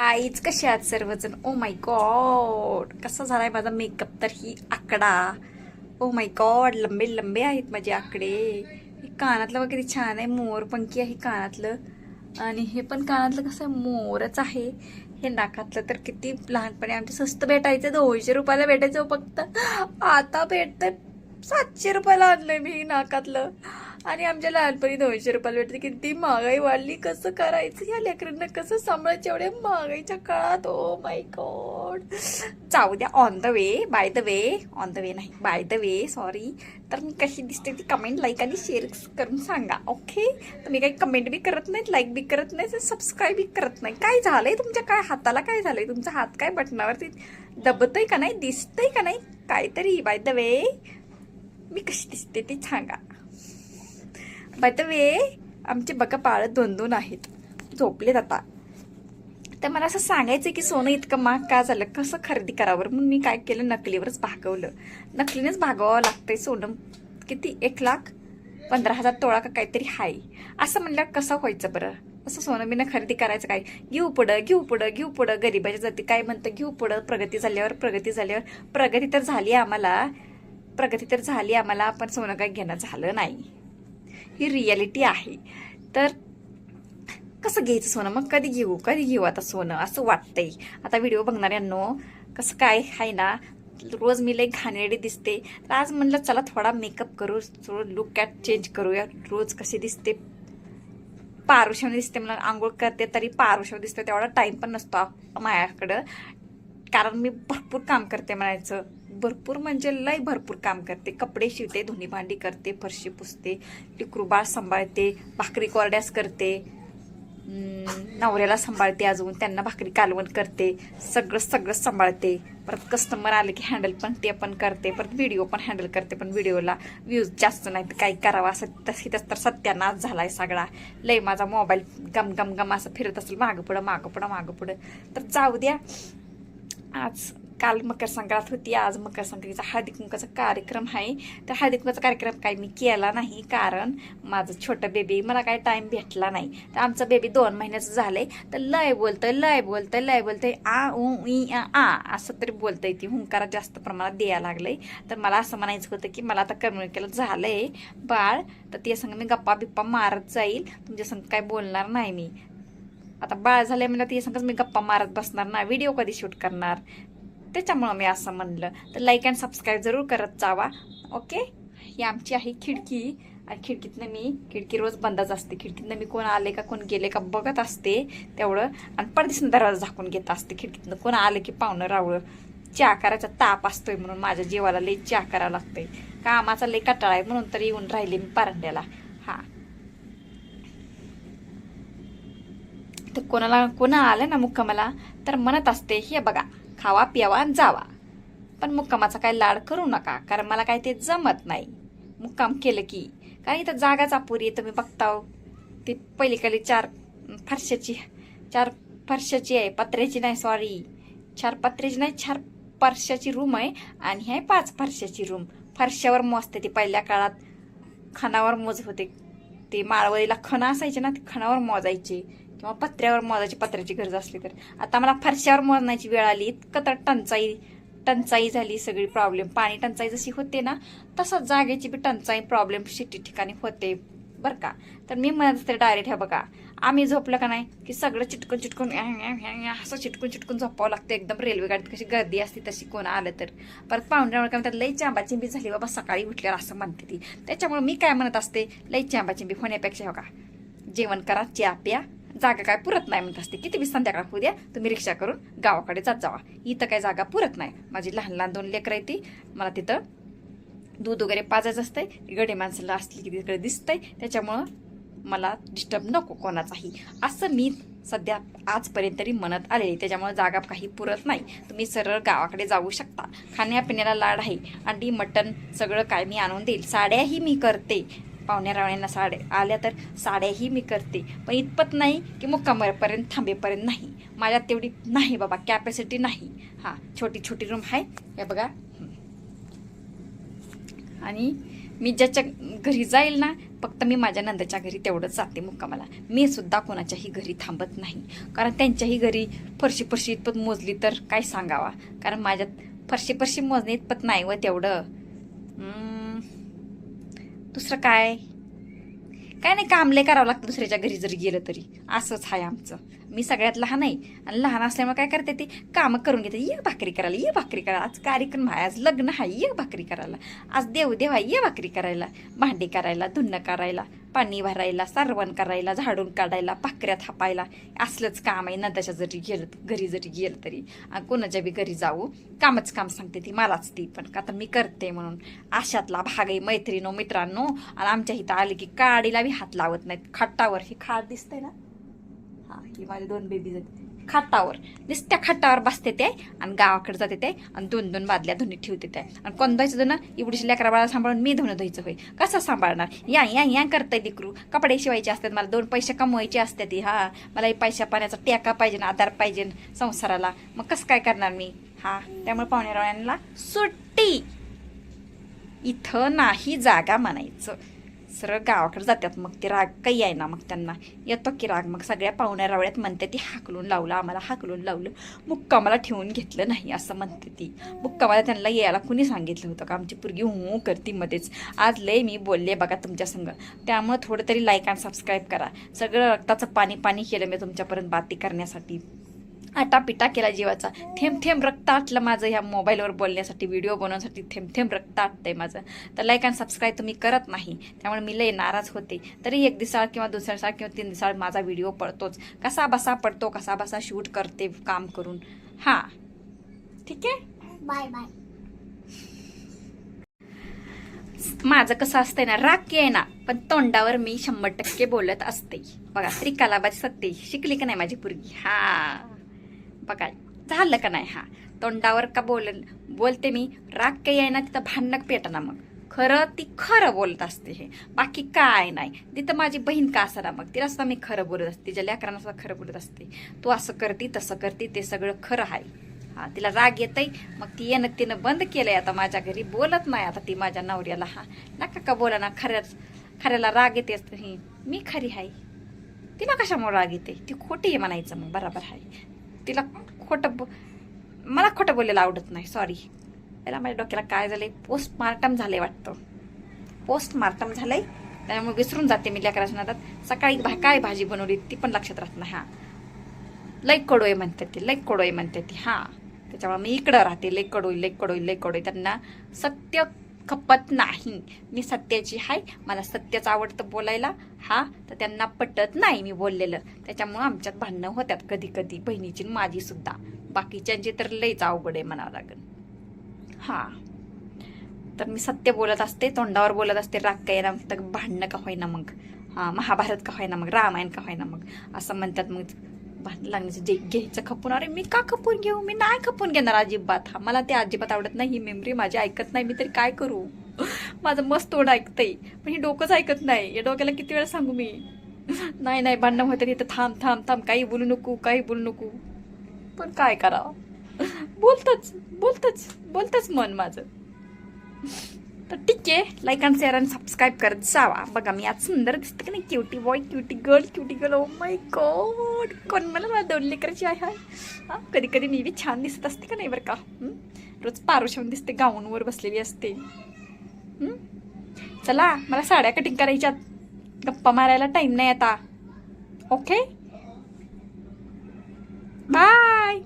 आईच कशी आहात सर्वजण. ओ माय गॉड, कसा झालाय माझा मेकअप. तर ही आकडा, ओ माय गॉड, लंबे लंबे आहेत माझे आकडे. हे कानातलं वगैरे छान आहे, मोरपंखी आहे कानातलं. आणि हे पण कानातलं कसं मोरच आहे. हे नाकातलं तर किती लहानपणी आमच्या स्वस्त भेटायचं, 200 रुपयाला भेटायचं फक्त. आता भेटतंय 700 रुपयाला आणलंय मी नाकातलं. आणि आमच्या लहानपणी 200 रुपयाला भेटते. किती महागाई वाढली, कसं करायचं या लेकरांना, कसं सांभाळायचं एवढ्या महागाईच्या काळात. Oh my God. जाऊ द्या. On the way, by the way, on the way नाही, बाय द वे, सॉरी. तर मी कशी दिसते ती कमेंट, लाईक आणि शेअर करून सांगा. ओके. तर मी काही कमेंट बी करत नाहीत, लाईक बी करत नाही, सबस्क्राईब बी करत नाही. काय झालंय तुमच्या, काय हाताला काय झालंय, तुमचा हात काय बटनावरती दबतय का नाही, दिसतंय का नाही काहीतरी. बाय द वे मी कशी दिसते ते सांगा. बाय द वे आमचे बघा बाळ 2-2 आहेत, झोपलेत आता. तर मला असं सांगायचं की सोनं इतकं महाग का झालं, कसं खरेदी करावं. म्हणून मी काय केलं, नकलीवरच भागवलं. नकलीनेच भागवावं लागतंय सोनं. किती, 1,15,000 तोळा का काहीतरी हाय. असं म्हणल्यावर कसं व्हायचं बरं. असं सोनं बिनं खरेदी करायचं काय. घेऊ पुढं, घेऊ पुढं, घेऊ पुढं. गरीबाच्या जाती काय म्हणतं, घेऊ पुढं. प्रगती झाल्यावर, प्रगती तर झाली आम्हाला, पण सोनं काही घेणं झालं नाही. ही रियालिटी आहे. तर कसं घ्यायचं सोनं मग, कधी घेऊ आता सोनं, असं वाटतंय. आता व्हिडिओ बघणाऱ्यांनो कसं काय आहे ना, रोज मी लई घाणेरडी दिसते. तर आज म्हणलं चला थोडा मेकअप करू, थोडं लुक चेंज करूया. रोज कशी दिसते, पारुशाने दिसते. मला आंघोळ करते तरी पारुशावर दिसते. तेवढा टाइम पण नसतो माझ्याकडं, कारण मी भरपूर काम करते म्हणायचं. भरपूर म्हणजे लय भरपूर काम करते. कपडे शिवते, धुणी भांडी करते, फरशी पुसते, लेकरू बाळ सांभाळते, भाकरी कोरड्यास करते, नवऱ्याला सांभाळते, अजून त्यांना भाकरी कालवण करते, सगळं सांभाळते. परत कस्टमर आले की हँडल पण ते पण करते. परत व्हिडिओ पण हँडल करते, पण व्हिडिओला व्ह्यूज जास्त नाही तर काही करावं असं. तसं तर सत्यानाश झालाय सगळा. लय माझा मोबाईल गम असं फिरत असेल मागं पुढं. तर जाऊ द्या. आज काल मकर संक्रांत होती, आज मकर संक्रांतीचा हळदी कुंकाचा कार्यक्रम आहे. तर हळदी कुंकाचा कार्यक्रम काही मी केला नाही, कारण माझं छोटं बेबी, मला काही टाइम भेटला नाही. तर आमचं बेबी 2 महिन्याचं झालंय. तर लय बोलतंय आ उ ई आ असं तरी बोलतंय. ती हुंकारा जास्त प्रमाणात द्यायला लागलंय. तर मला असं म्हणायचं होतं की मला आता कम्युनिकेट झालंय बाळ, तर ते संग मी गप्पा बिप्पा मारत जाईल, तुमच्या संग काय बोलणार नाही मी. आता बाळ झालंय म्हणजे ते संगच मी गप्पा मारत बसणार ना, व्हिडिओ कधी शूट करणार. त्याच्यामुळं मी असं म्हणलं. तर लाईक अँड सबस्क्राईब जरूर करत जावा. ओके. ही आमची आहे खिडकी, आणि खिडकी रोज बंदच असते. खिडकीतनं मी कोण आले का कोण गेले का बघत असते तेवढं, आणि परदेशात दरवाजा झाकून घेत असते. खिडकीतनं कोण आले की पाहुणं रावळं. चहा करायचा ताप असतोय म्हणून माझ्या जीवाला लई चहा करावं लागतंय. कामाचा लई कटाळा आहे म्हणून तर येऊन राहिले मी पारंड्याला. हा, तर कोणा आलं ना मुक्कामाला तर म्हणत असते, हे बघा खावा प्यावा आणि जावा, पण मुक्कामाचा काय लाड करू नका, कारण मला काय ते जमत नाही मुक्काम केलं की. कारण इथं जागाच अपुरी आहे. तुम्ही बघताव ती पहिलीकडे 4 फरशाची आहे, पत्र्याची नाही, सॉरी 4 पत्र्याची नाही, 4 फरशाची रूम आहे. आणि हे 5 फरशाची रूम. फरशावर मोजते ती. पहिल्या काळात खणावर मोज होते. ते माळवळीला खणा असायचे ना, ते खणावर मोजायचे किंवा पत्र्यावर मोजायची, पत्र्याची गरज असली तर. आता मला फरशावर मोजण्याची वेळ आली. इतकं तर टंचाई झाली सगळी. प्रॉब्लेम, पाणी टंचाई जशी होते ना, तसंच जागेची बी टंचाई प्रॉब्लेम सिटी ठिकाणी होते बरं का. तर मी म्हणत असते डायरेक्ट, ह्या बघा आम्ही झोपलं का नाही की सगळं चिटकून असं चिटकून झोपावं लागतं. एकदम रेल्वे गाडीत कशी गर्दी असते तशी कोण आलं तर. परत पाहुण्यावर काय म्हणतात, लई चांबाचिंबी झाली बाबा सकाळी उठल्यावर, असं म्हणते ती. त्याच्यामुळे मी काय म्हणत असते, लई चांबाचिंबी होण्यापेक्षा बघा जेवण करा, चहा प्या, जागा काय पुरत नाही म्हणत असते. किती बी संध्याकाळ होऊ द्या, तुम्ही रिक्षा करून गावाकडे जात जावा. इथं काय जागा पुरत नाही. माझी लहान 2 लेकरं आहे ती, मला तिथं दूध वगैरे पाजायचं असतंय. गडे माणसाला असली की तिकडे दिसतंय, त्याच्यामुळं मला डिस्टर्ब नको कोणाचाही, असं मी सध्या आजपर्यंत तरी म्हणत आले. त्याच्यामुळे जागा काही पुरत नाही. तुम्ही सरळ गावाकडे जाऊ शकता. खाण्यापिण्याला लाड आहे, अंडी मटण सगळं काय मी आणून देईल. साड्याही मी करते. पाहुण्या रावण्यांना साड्या आल्या तर साड्याही मी करते, पण इतपत नाही की मुक्कामापर्यंत थांबेपर्यंत नाही. माझ्यात तेवढी नाही बाबा, कॅपॅसिटी नाही. हा, छोटी रूम आहे हे बघा. आणि मी ज्याच्या घरी जाईल ना फक्त मी माझ्या नंदाच्या घरी तेवढंच जाते मुक्कामाला. मी सुद्धा कोणाच्याही घरी थांबत नाही, कारण त्यांच्याही घरी फरशी इतपत मोजली तर काय सांगावा, कारण माझ्यात फरशी मोजणे इतपत नाही व तेवढं. दुसरं काय नाही, काम लय करावं लागतं दुसऱ्याच्या घरी जरी गेलं तरी. असंच आहे आमचं. मी सगळ्यात लहान आहे आणि लहान असल्यामुळे काय करते ती कामं करून घेते. ये भाकरी करायला, आज कार्यक्रम आहे, आज लग्न आहे, ये भाकरी करायला, आज देव आहे, ये भाकरी करायला, भांडी करायला, धुणं करायला, पाणी भरायला, सारवण करायला, झाडून काढायला, भाकऱ्या थापायला. असलंच काम आहे. नंदाच्या घरी जरी गेलं तरी, कोणाच्या बी घरी जाऊ कामच काम सांगते ती मलाच, ती पण का तर मी करते म्हणून. अशातला भाग आहे मित्रांनो. आणि आमच्या इथं आले की काडीला बी हात लावत नाहीत. खाटावर ही खाट दिसते ना, हा ही माझे 2 बेबीज आहेत. खाटावर नुसत्या खाटावर बसते ते आणि गावाकडे जाते ते आणि 2 बादल्या धुणी ठेवते ते. आणि कोण धुवायचं धुणं एवढीशी लेकरा बाळा सांभाळून मी धुणं धुवायचं होय, कसं सांभाळणार. या करताय दिकरू. कपडे शिवायचे असतात मला, 2 पैसे कमवायचे असतात ती. हा मला पैशा पाण्याचा टेका पाहिजे, आधार पाहिजे संसाराला. मग कसं काय करणार मी. हा त्यामुळे पाहुण्यारावळ्यांना सुट्टी. इथं नाही जागा म्हणायचं, सरळ गावाकडे जातात. मग ते राग काही आहे ना, मग त्यांना येतो की राग. मग सगळ्या पाहुण्या रावळ्यात म्हणते ती आम्हाला हाकलून लावलं, मुक्कामाला ठेवून घेतलं नाही असं म्हणते ती. मुक्कामाला त्यांना यायला कुणी सांगितलं होतं का. आमची पोरगी हो करती मध्येच. आज लय मी बोलले बघा तुमच्या संग, त्यामुळे थोडं तरी लाईक आणि सबस्क्राईब करा. सगळं रक्ताचं पाणी केलं मी तुमच्यापर्यंत बाती करण्यासाठी. आटापिटा केला जीवाचा. थेंब रक्त आटलं माझं ह्या मोबाईलवर बोलण्यासाठी, व्हिडिओ बनवण्यासाठी थेंब रक्त आटतंय माझं. तर लाईक आणि सबस्क्राईब तुम्ही करत नाही, त्यामुळे मी लय नाराज होते. तरी 1 दिवसाळ किंवा 2 दिवसाळ किंवा 3 दिवसाळ माझा व्हिडिओ पडतोच. कसा बसा पडतो, कसा बसा शूट करते काम करून. हा ठीक आहे, बाय. माझं कसं असतंय ना, राग आहे ना पण तोंडावर मी 100% बोलत असते. बघा त्रिकालाबाज सत्य शिकली का नाही माझी पोरगी. हा बघा झालं का नाही. हा तोंडावर का बोलते मी. राग काही आहे ना तिथं भांडणं पेटना. मग खरं बोलत असते हे, बाकी काय नाही. तिथं माझी बहीण का असं ना, मग तिला सुद्धा मी खरं बोलत असते, तिच्या लेकरांना सुद्धा खरं बोलत असते. तू असं करती तसं करती ते सगळं खरं आहे. हा तिला राग येतय, मग ती तिनं बंद केलंय आता माझ्या घरी बोलत नाही आता ती माझ्या नवऱ्याला. हा नका का बोला ना, खऱ्याला राग येते असतं. ही मी खरी आहे, तिला कशामुळे राग येते. ती खोटी आहे म्हणायचं. मग बरोबर आहे, तिला मला खोटं बोलायला आवडत नाही. सॉरी. त्याला माझ्या डोक्याला काय झालंय, पोस्टमार्टम झालंय वाटतं. पोस्टमार्टम झालंय त्यामुळे विसरून जाते मी लेकराच्या नादात. सकाळी काय भाजी बनवली ती पण लक्षात राहत नाही. हा लई कडोय म्हणते ती. हा त्याच्यामुळे मी इकडं राहते. लई कडोय. त्यांना सत्य खपत नाही. मी सत्याची आहे, मला सत्यच आवडतं बोलायला. हा तर त्यांना पटत नाही मी बोललेलं, त्याच्यामुळे आमच्यात भांडणं होत्यात कधी बहिणीची माझी सुद्धा. बाकीच्यांची तर लईच अवघड आहे म्हणावं लागेल. हा तर मी सत्य बोलत असते, तोंडावर बोलत असते. राग काय ना तर भांडणं का होईना मग. हा महाभारत का होईना मग, रामायण का होईना मग, असं म्हणतात. मग भांडण लागण्याचं जे घ्यायचं खपून. अरे मी का खपून घेऊ, मी नाही खपून घेणार अजिबात. हा मला ते अजिबात आवडत नाही. ही मेमरी माझी ऐकत नाही, मी तरी काय करू. माझं मस्त तोंड ऐकतंय पण ही डोकंच ऐकत नाही. या डोक्याला किती वेळा सांगू मी. नाही भांडणं होतं तिथं थांब काही बोलू नको. पण काय करावं, बोलतच मन माझं. तर ठीक आहे, लाईक आणि शेअर आणि सबस्क्राईब करत जावा. बघा मी आज सुंदर दिसते का नाही, cutie boy cutie girl. Oh my God, कोण मला 2 लेकराची आहे. हा कधी मी बी छान दिसत असते का नाही बरं का. रोज पारोशान दिसते, गाऊनवर बसलेली असते. चला मला साड्या कटिंग करायच्यात, गप्पा मारायला टाइम नाही आता. Okay bye.